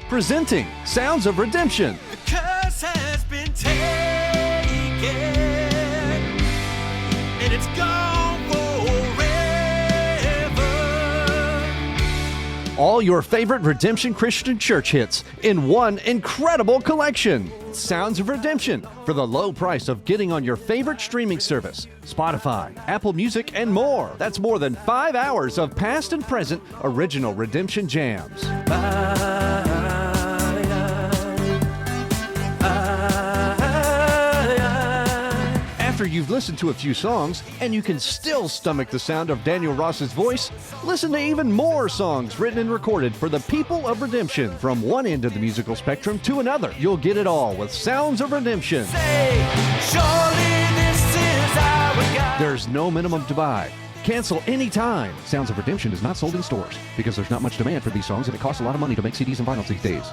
Presenting Sounds of Redemption. The curse has been taken, and it's gone forever. All your favorite Redemption Christian Church hits in one incredible collection. Sounds of Redemption, for the low price of getting on your favorite streaming service, Spotify, Apple Music, and more. That's more than 5 hours of past and present original Redemption jams. After you've listened to a few songs and you can still stomach the sound of Daniel Ross's voice, listen to even more songs written and recorded for the people of Redemption. From one end of the musical spectrum to another, you'll get it all with Sounds of Redemption. Surely this is our God. There's no minimum to buy. Cancel anytime. Sounds of Redemption is not sold in stores because there's not much demand for these songs and it costs a lot of money to make CDs and vinyls these days.